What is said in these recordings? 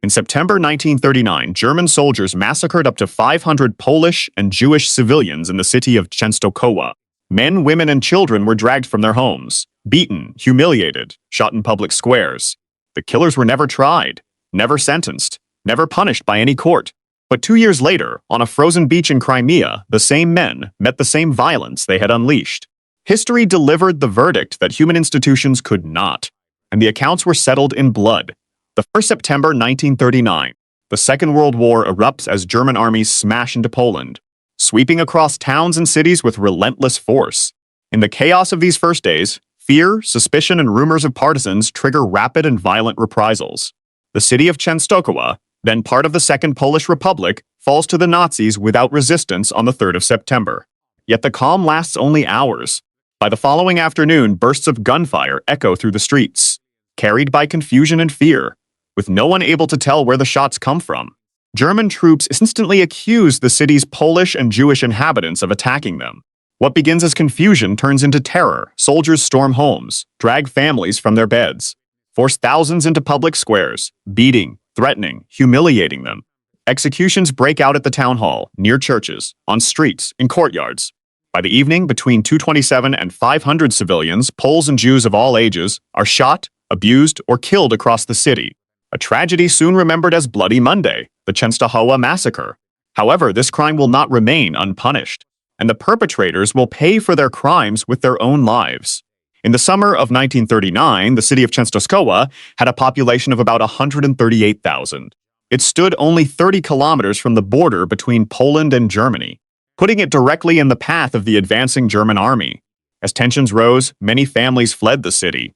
In September 1939, German soldiers massacred up to 500 Polish and Jewish civilians in the city of Częstochowa. Men, women, and children were dragged from their homes, beaten, humiliated, shot in public squares. The killers were never tried, never sentenced, never punished by any court. But 2 years later, on a frozen beach in Crimea, the same men met the same violence they had unleashed. History delivered the verdict that human institutions could not, and the accounts were settled in blood. The 1st September 1939, the Second World War erupts as German armies smash into Poland, sweeping across towns and cities with relentless force. In the chaos of these first days, fear, suspicion, and rumors of partisans trigger rapid and violent reprisals. The city of Częstochowa, then part of the Second Polish Republic, falls to the Nazis without resistance on the 3rd of September. Yet the calm lasts only hours. By the following afternoon, bursts of gunfire echo through the streets, carried by confusion and fear, with no one able to tell where the shots come from. German troops instantly accuse the city's Polish and Jewish inhabitants of attacking them. What begins as confusion turns into terror. Soldiers storm homes, drag families from their beds, force thousands into public squares, beating, threatening, humiliating them. Executions break out at the town hall, near churches, on streets, in courtyards. By the evening, between 227 and 500 civilians, Poles and Jews of all ages, are shot, abused, or killed across the city. A tragedy soon remembered as Bloody Monday, the Częstochowa massacre. However, this crime will not remain unpunished, and the perpetrators will pay for their crimes with their own lives. In the summer of 1939, the city of Częstochowa had a population of about 138,000. It stood only 30 kilometers from the border between Poland and Germany, putting it directly in the path of the advancing German army. As tensions rose, many families fled the city.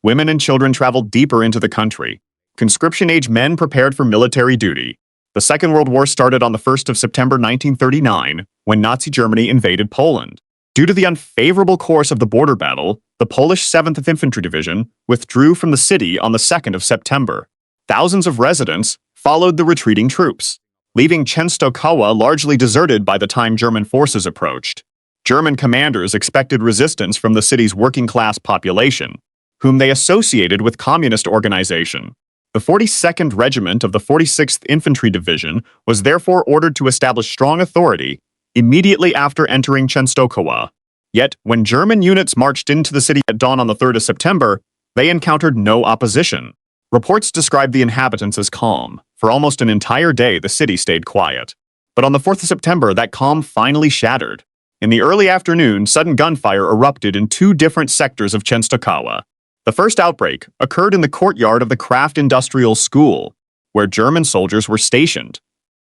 Women and children traveled deeper into the country. Conscription-age men prepared for military duty. The Second World War started on the 1st of September 1939, when Nazi Germany invaded Poland. Due to the unfavorable course of the border battle, the Polish 7th Infantry Division withdrew from the city on the 2nd of September. Thousands of residents followed the retreating troops, leaving Częstochowa largely deserted by the time German forces approached. German commanders expected resistance from the city's working-class population, whom they associated with communist organization. The 42nd Regiment of the 46th Infantry Division was therefore ordered to establish strong authority immediately after entering Częstochowa. Yet, when German units marched into the city at dawn on the 3rd of September, they encountered no opposition. Reports describe the inhabitants as calm. For almost an entire day, the city stayed quiet. But on the 4th of September, that calm finally shattered. In the early afternoon, sudden gunfire erupted in 2 different sectors of Częstochowa. The first outbreak occurred in the courtyard of the Craft Industrial School, where German soldiers were stationed.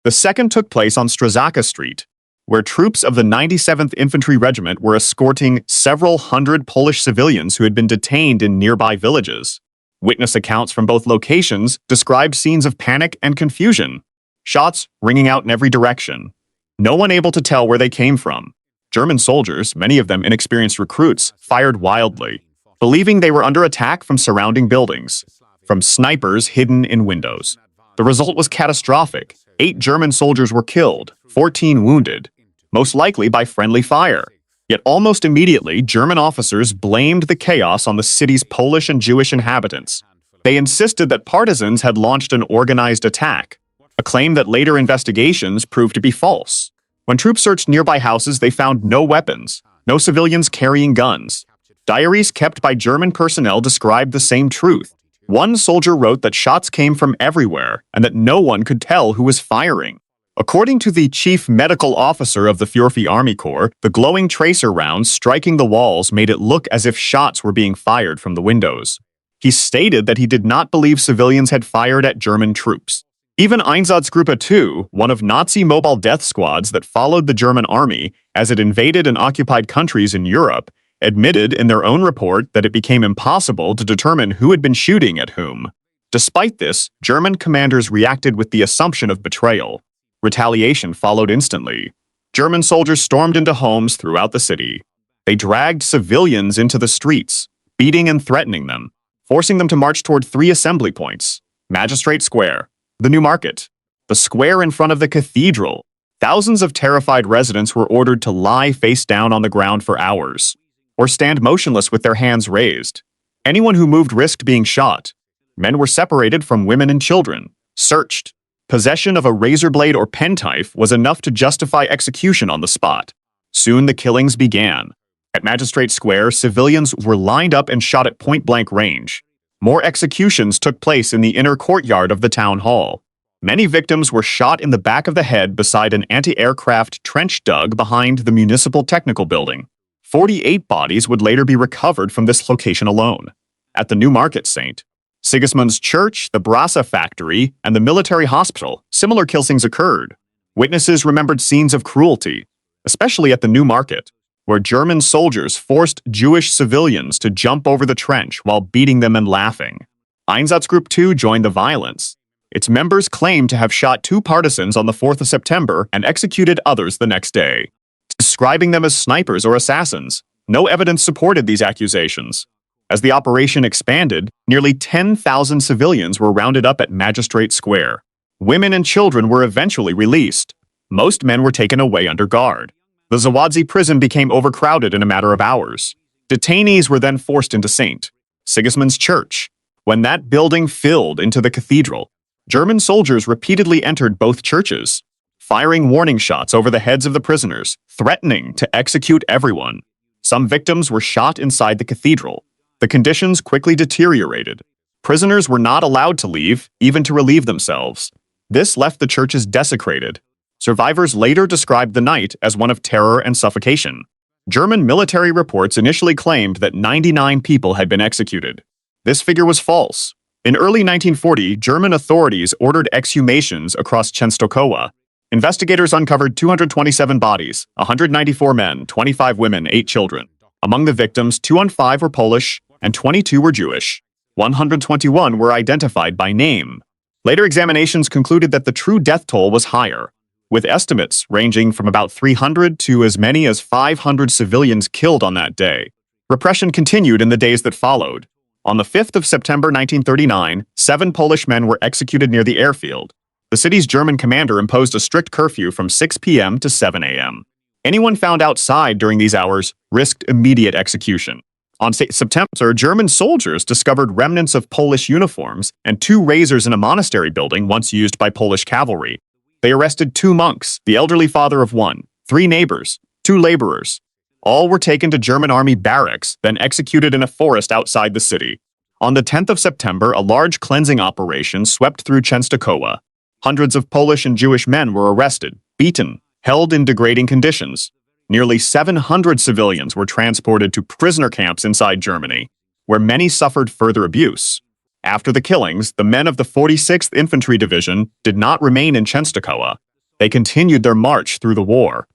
The second took place on Strzeżacka Street, where troops of the 97th Infantry Regiment were escorting several hundred Polish civilians who had been detained in nearby villages. Witness accounts from both locations described scenes of panic and confusion, shots ringing out in every direction. No one able to tell where they came from. German soldiers, many of them inexperienced recruits, fired wildly, believing they were under attack from surrounding buildings, from snipers hidden in windows. The result was catastrophic. 8 German soldiers were killed, 14 wounded, most likely by friendly fire. Yet almost immediately, German officers blamed the chaos on the city's Polish and Jewish inhabitants. They insisted that partisans had launched an organized attack, a claim that later investigations proved to be false. When troops searched nearby houses, they found no weapons, no civilians carrying guns. Diaries kept by German personnel described the same truth. One soldier wrote that shots came from everywhere and that no one could tell who was firing. According to the chief medical officer of the Fürfi Army Corps, the glowing tracer rounds striking the walls made it look as if shots were being fired from the windows. He stated that he did not believe civilians had fired at German troops. Even Einsatzgruppe II, one of Nazi mobile death squads that followed the German army as it invaded and occupied countries in Europe, admitted in their own report that it became impossible to determine who had been shooting at whom. Despite this, German commanders reacted with the assumption of betrayal. Retaliation followed instantly. German soldiers stormed into homes throughout the city. They dragged civilians into the streets, beating and threatening them, forcing them to march toward 3 assembly points: Magistrate Square, the New Market, the square in front of the cathedral. Thousands of terrified residents were ordered to lie face down on the ground for hours, or stand motionless with their hands raised. Anyone who moved risked being shot. Men were separated from women and children. searched. Possession of a razor blade or penknife was enough to justify execution on the spot. Soon the killings began. At Magistrate Square, civilians were lined up and shot at point-blank range. More executions took place in the inner courtyard of the town hall. Many victims were shot in the back of the head beside an anti-aircraft trench dug behind the Municipal Technical Building. 48 bodies would later be recovered from this location alone. At the New Market St. Sigismund's church, the Brasa factory, and the military hospital, similar killings occurred. Witnesses remembered scenes of cruelty, especially at the New Market, where German soldiers forced Jewish civilians to jump over the trench while beating them and laughing. Einsatzgruppe 2 joined the violence. Its members claimed to have shot 2 partisans on the 4th of September and executed others the next day. Describing them as snipers or assassins, no evidence supported these accusations. As the operation expanded, nearly 10,000 civilians were rounded up at Magistrate Square. Women and children were eventually released. Most men were taken away under guard. The Zawadzi prison became overcrowded in a matter of hours. Detainees were then forced into St. Sigismund's church. When that building filled into the cathedral, German soldiers repeatedly entered both churches, firing warning shots over the heads of the prisoners, threatening to execute everyone. Some victims were shot inside the cathedral. The conditions quickly deteriorated. Prisoners were not allowed to leave, even to relieve themselves. This left the churches desecrated. Survivors later described the night as one of terror and suffocation. German military reports initially claimed that 99 people had been executed. This figure was false. In early 1940, German authorities ordered exhumations across Częstochowa. Investigators uncovered 227 bodies, 194 men, 25 women, 8 children. Among the victims, 205 were Polish and 22 were Jewish. 121 were identified by name. Later examinations concluded that the true death toll was higher, with estimates ranging from about 300 to as many as 500 civilians killed on that day. Repression continued in the days that followed. On the 5th of September 1939, 7 Polish men were executed near the airfield. The city's German commander imposed a strict curfew from 6 p.m. to 7 a.m. Anyone found outside during these hours risked immediate execution. On September, German soldiers discovered remnants of Polish uniforms and 2 razors in a monastery building once used by Polish cavalry. They arrested 2 monks, the elderly father of 1, 3 neighbors, 2 laborers. All were taken to German army barracks, then executed in a forest outside the city. On the 10th of September, a large cleansing operation swept through Częstochowa. Hundreds of Polish and Jewish men were arrested, beaten, held in degrading conditions. Nearly 700 civilians were transported to prisoner camps inside Germany, where many suffered further abuse. After the killings, the men of the 46th Infantry Division did not remain in Częstochowa. They continued their march through the war,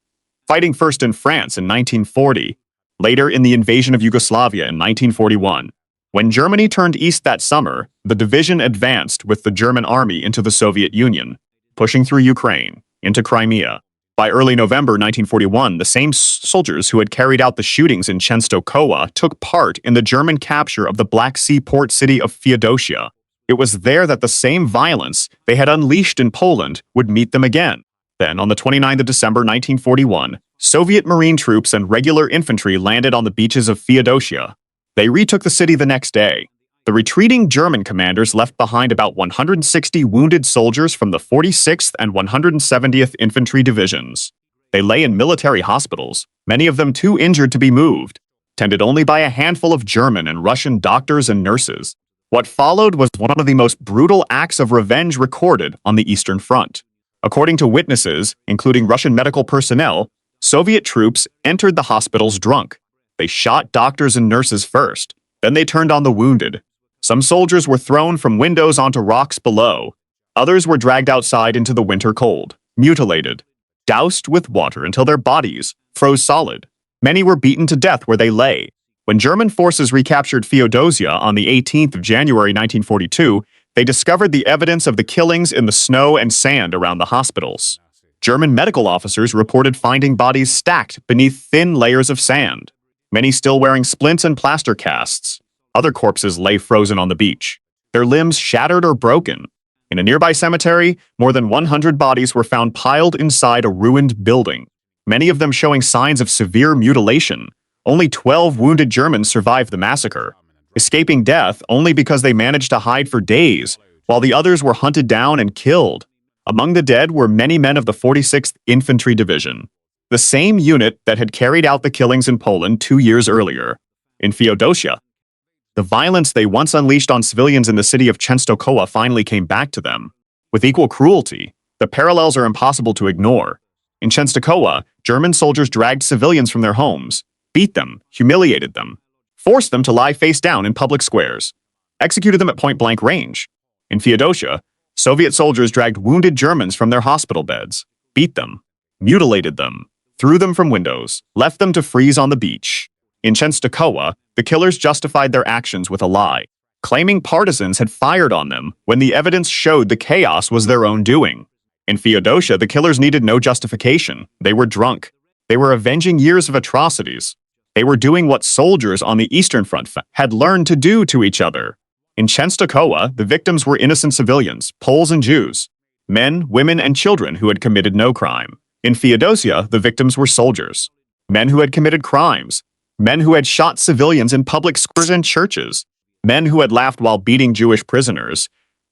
fighting first in France in 1940, later in the invasion of Yugoslavia in 1941. When Germany turned east that summer, the division advanced with the German army into the Soviet Union, pushing through Ukraine, into Crimea. By early November 1941, the same soldiers who had carried out the shootings in Częstochowa took part in the German capture of the Black Sea port city of Feodosia. It was there that the same violence they had unleashed in Poland would meet them again. Then, on the 29th of December 1941, Soviet Marine troops and regular infantry landed on the beaches of Feodosia. They retook the city the next day. The retreating German commanders left behind about 160 wounded soldiers from the 46th and 170th Infantry Divisions. They lay in military hospitals, many of them too injured to be moved, tended only by a handful of German and Russian doctors and nurses. What followed was one of the most brutal acts of revenge recorded on the Eastern Front. According to witnesses, including Russian medical personnel, Soviet troops entered the hospitals drunk. They shot doctors and nurses first, then they turned on the wounded. Some soldiers were thrown from windows onto rocks below. Others were dragged outside into the winter cold, mutilated, doused with water until their bodies froze solid. Many were beaten to death where they lay. When German forces recaptured Feodosia on the 18th of January 1942, they discovered the evidence of the killings in the snow and sand around the hospitals. German medical officers reported finding bodies stacked beneath thin layers of sand, many still wearing splints and plaster casts. Other corpses lay frozen on the beach, their limbs shattered or broken. In a nearby cemetery, more than 100 bodies were found piled inside a ruined building, many of them showing signs of severe mutilation. Only 12 wounded Germans survived the massacre, escaping death only because they managed to hide for days while the others were hunted down and killed. Among the dead were many men of the 46th Infantry Division, the same unit that had carried out the killings in Poland 2 years earlier. In Feodosia, the violence they once unleashed on civilians in the city of Częstochowa finally came back to them. With equal cruelty, the parallels are impossible to ignore. In Częstochowa, German soldiers dragged civilians from their homes, beat them, humiliated them, forced them to lie face down in public squares, executed them at point-blank range. In Feodosia, Soviet soldiers dragged wounded Germans from their hospital beds, beat them, mutilated them, threw them from windows, left them to freeze on the beach. In Częstochowa, the killers justified their actions with a lie, claiming partisans had fired on them when the evidence showed the chaos was their own doing. In Feodosia, the killers needed no justification. They were drunk. They were avenging years of atrocities. They were doing what soldiers on the Eastern Front had learned to do to each other. In Częstochowa, the victims were innocent civilians, Poles and Jews, men, women, and children who had committed no crime. In Feodosia, the victims were soldiers, men who had committed crimes, men who had shot civilians in public squares and churches, men who had laughed while beating Jewish prisoners.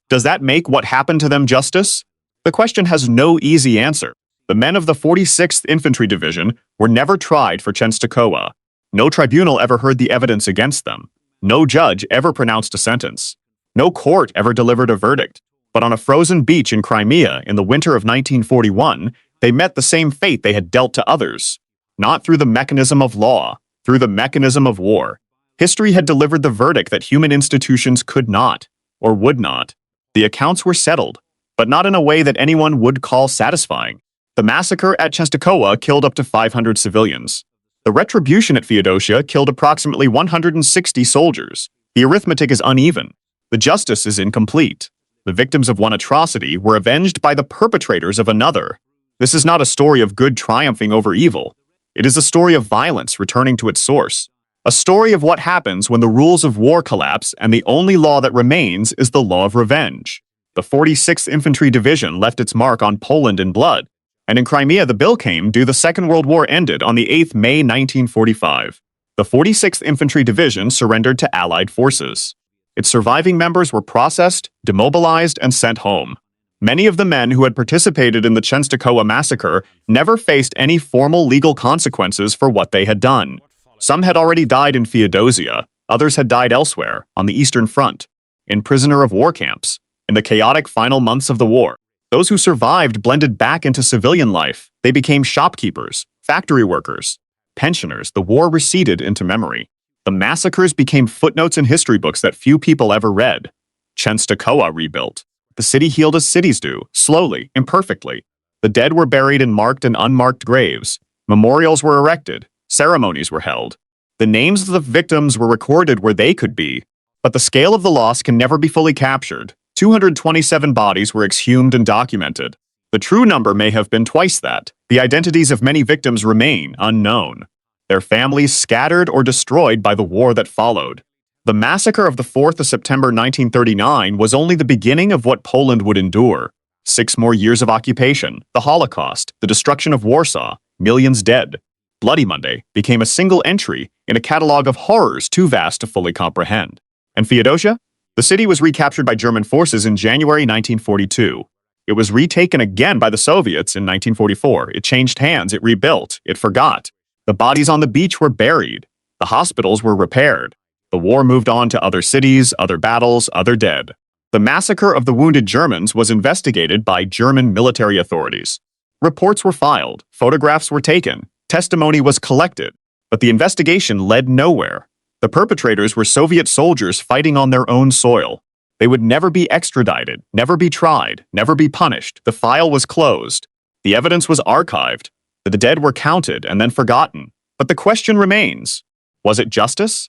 Does that make what happened to them justice? The question has no easy answer. The men of the 46th Infantry Division were never tried for Częstochowa. No tribunal ever heard the evidence against them. No judge ever pronounced a sentence. No court ever delivered a verdict. But on a frozen beach in Crimea in the winter of 1941, they met the same fate they had dealt to others. Not through the mechanism of law, through the mechanism of war. History had delivered the verdict that human institutions could not, or would not. The accounts were settled, but not in a way that anyone would call satisfying. The massacre at Częstochowa killed up to 500 civilians. The retribution at Feodosia killed approximately 160 soldiers. The arithmetic is uneven. The justice is incomplete. The victims of one atrocity were avenged by the perpetrators of another. This is not a story of good triumphing over evil. It is a story of violence returning to its source. A story of what happens when the rules of war collapse and the only law that remains is the law of revenge. The 46th Infantry Division left its mark on Poland in blood, and in Crimea the bill came due the Second World War ended on the 8th May 1945. The 46th Infantry Division surrendered to Allied forces. Its surviving members were processed, demobilized, and sent home. Many of the men who had participated in the Częstochowa massacre never faced any formal legal consequences for what they had done. Some had already died in Feodosia, others had died elsewhere, on the Eastern Front, in prisoner of war camps, in the chaotic final months of the war. Those who survived blended back into civilian life. They became shopkeepers, factory workers, pensioners. The war receded into memory. The massacres became footnotes in history books that few people ever read. Częstochowa rebuilt. The city healed as cities do, slowly, imperfectly. The dead were buried in marked and unmarked graves. Memorials were erected. Ceremonies were held. The names of the victims were recorded where they could be. But the scale of the loss can never be fully captured. 227 bodies were exhumed and documented. The true number may have been twice that. The identities of many victims remain unknown. Their families scattered or destroyed by the war that followed. The massacre of the 4th of September 1939 was only the beginning of what Poland would endure. 6 more years of occupation, the Holocaust, the destruction of Warsaw, millions dead. Bloody Monday became a single entry in a catalog of horrors too vast to fully comprehend. And Feodosia? The city was recaptured by German forces in January 1942. It was retaken again by the Soviets in 1944. It changed hands, it rebuilt, it forgot. The bodies on the beach were buried. The hospitals were repaired. The war moved on to other cities, other battles, other dead. The massacre of the wounded Germans was investigated by German military authorities. Reports were filed, photographs were taken, testimony was collected, but the investigation led nowhere. The perpetrators were Soviet soldiers fighting on their own soil. They would never be extradited, never be tried, never be punished. The file was closed. The evidence was archived. The dead were counted and then forgotten. But the question remains, was it justice?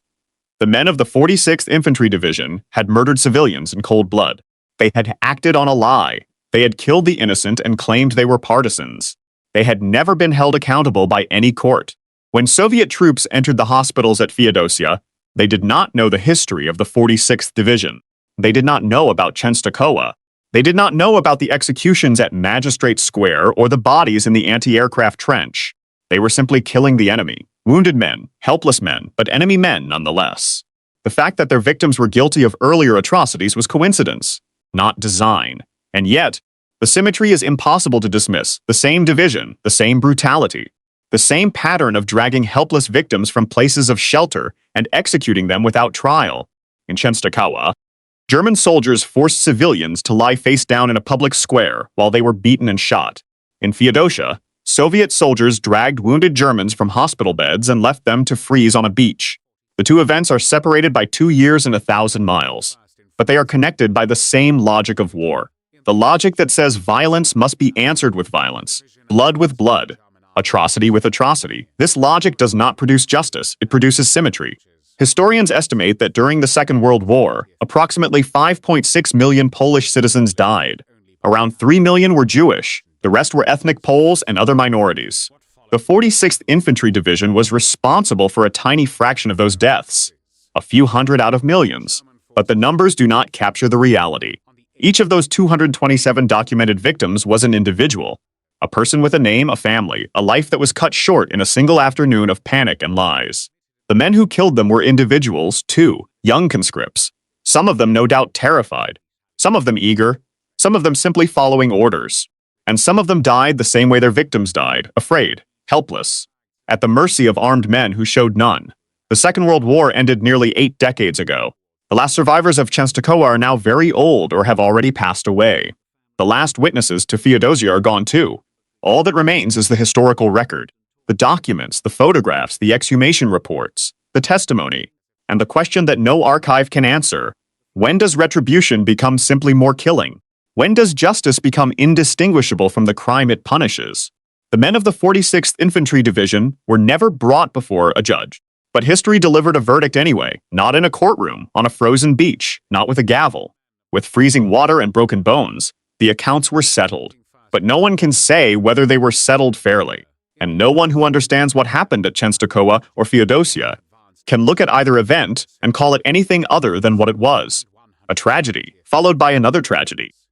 The men of the 46th Infantry Division had murdered civilians in cold blood. They had acted on a lie. They had killed the innocent and claimed they were partisans. They had never been held accountable by any court. When Soviet troops entered the hospitals at Feodosia, they did not know the history of the 46th Division. They did not know about Częstochowa. They did not know about the executions at Magistrate Square or the bodies in the anti-aircraft trench. They were simply killing the enemy. Wounded men, helpless men, but enemy men nonetheless. The fact that their victims were guilty of earlier atrocities was coincidence. not design. And yet, the symmetry is impossible to dismiss. The same division, the same brutality, the same pattern of dragging helpless victims from places of shelter and executing them without trial. In Częstochowa, German soldiers forced civilians to lie face down in a public square while they were beaten and shot. In Feodosia, Soviet soldiers dragged wounded Germans from hospital beds and left them to freeze on a beach. The two events are separated by 2 years and 1,000 miles, but they are connected by the same logic of war. The logic that says violence must be answered with violence, blood with blood, atrocity with atrocity. This logic does not produce justice, it produces symmetry. Historians estimate that during the Second World War, approximately 5.6 million Polish citizens died. Around 3 million were Jewish, the rest were ethnic Poles and other minorities. The 46th Infantry Division was responsible for a tiny fraction of those deaths, a few hundred out of millions. But the numbers do not capture the reality. Each of those 227 documented victims was an individual, a person with a name, a family, a life that was cut short in a single afternoon of panic and lies. The men who killed them were individuals, too, young conscripts, some of them no doubt terrified, some of them eager, some of them simply following orders, and some of them died the same way their victims died, afraid, helpless, at the mercy of armed men who showed none. The Second World War ended nearly 8 decades ago. The last survivors of Częstochowa are now very old or have already passed away. The last witnesses to Feodosia are gone too. All that remains is the historical record, the documents, the photographs, the exhumation reports, the testimony, and the question that no archive can answer. When does retribution become simply more killing? When does justice become indistinguishable from the crime it punishes? The men of the 46th Infantry Division were never brought before a judge. But history delivered a verdict anyway, not in a courtroom, on a frozen beach, not with a gavel. With freezing water and broken bones, the accounts were settled. But no one can say whether they were settled fairly. And no one who understands what happened at Częstochowa or Feodosia can look at either event and call it anything other than what it was. A tragedy, followed by another tragedy.